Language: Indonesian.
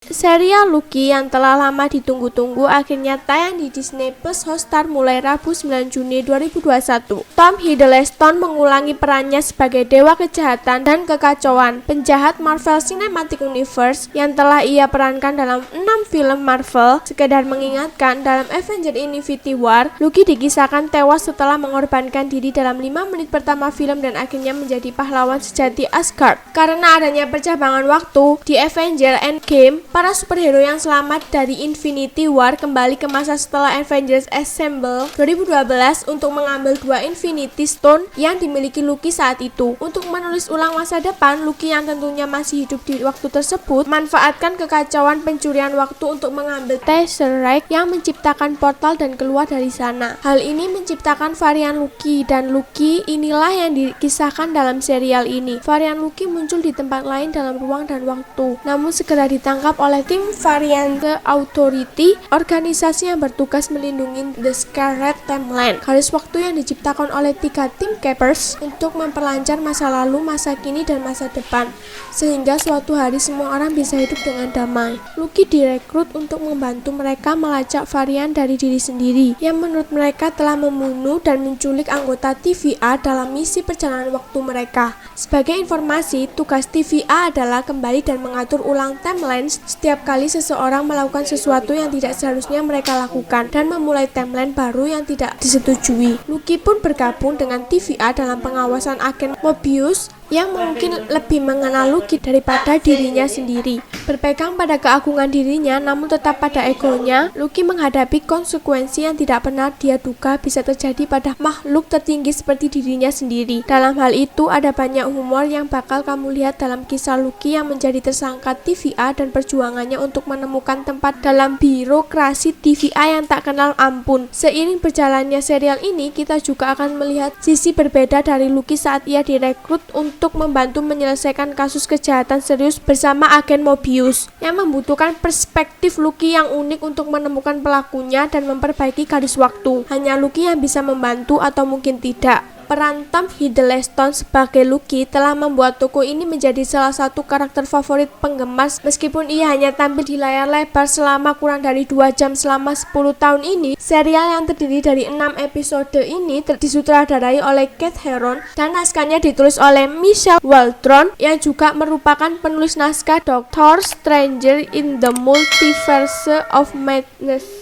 Serial Loki yang telah lama ditunggu-tunggu akhirnya tayang di Disney Plus Hotstar mulai Rabu 9 Juni 2021. Tom Hiddleston mengulangi perannya sebagai dewa kejahatan dan kekacauan, penjahat Marvel Cinematic Universe yang telah ia perankan dalam 6 film Marvel. Sekedar mengingatkan, dalam Avengers Infinity War, Loki dikisahkan tewas setelah mengorbankan diri dalam 5 menit pertama film dan akhirnya menjadi pahlawan sejati Asgard. Karena adanya percabangan waktu di Avengers Endgame, para superhero yang selamat dari Infinity War kembali ke masa setelah Avengers Assemble 2012 untuk mengambil 2 Infinity Stone yang dimiliki Loki saat itu. Untuk menulis ulang masa depan, Loki yang tentunya masih hidup di waktu tersebut manfaatkan kekacauan pencurian waktu untuk mengambil Tesseract yang menciptakan portal dan keluar dari sana. Hal ini menciptakan varian Loki, dan Loki inilah yang dikisahkan dalam serial ini. Varian Loki muncul di tempat lain dalam ruang dan waktu, namun segera ditangkap oleh tim Variant Authority, organisasi yang bertugas melindungi The Scarlet Timeline, garis waktu yang diciptakan oleh 3 tim Capers untuk memperlancar masa lalu, masa kini, dan masa depan, sehingga suatu hari semua orang bisa hidup dengan damai. Loki direkrut untuk membantu mereka melacak varian dari diri sendiri, yang menurut mereka telah membunuh dan menculik anggota TVA dalam misi perjalanan waktu mereka. Sebagai informasi, tugas TVA adalah kembali dan mengatur ulang timeline setiap kali seseorang melakukan sesuatu yang tidak seharusnya mereka lakukan dan memulai timeline baru yang tidak disetujui. Loki pun bergabung dengan TVA dalam pengawasan agen Mobius yang mungkin lebih mengenal Loki daripada dirinya sendiri. Berpegang pada keagungan dirinya namun tetap pada egonya, Loki menghadapi konsekuensi yang tidak pernah dia duga bisa terjadi pada makhluk tertinggi seperti dirinya sendiri. Dalam hal itu ada banyak humor yang bakal kamu lihat dalam kisah Loki yang menjadi tersangka TVA dan perjuangannya untuk menemukan tempat dalam birokrasi TVA yang tak kenal ampun. Seiring berjalannya serial ini, kita juga akan melihat sisi berbeda dari Loki saat ia direkrut untuk membantu menyelesaikan kasus kejahatan serius bersama agen Mobius, yang membutuhkan perspektif Loki yang unik untuk menemukan pelakunya dan memperbaiki garis waktu. Hanya Loki yang bisa membantu atau mungkin tidak. Peran Tom Hiddleston sebagai Loki telah membuat tokoh ini menjadi salah satu karakter favorit penggemar meskipun ia hanya tampil di layar lebar selama kurang dari 2 jam selama 10 tahun ini. Serial yang terdiri dari 6 episode ini disutradarai oleh Kate Herron dan naskahnya ditulis oleh Michelle Waldron yang juga merupakan penulis naskah Doctor Stranger in the Multiverse of Madness.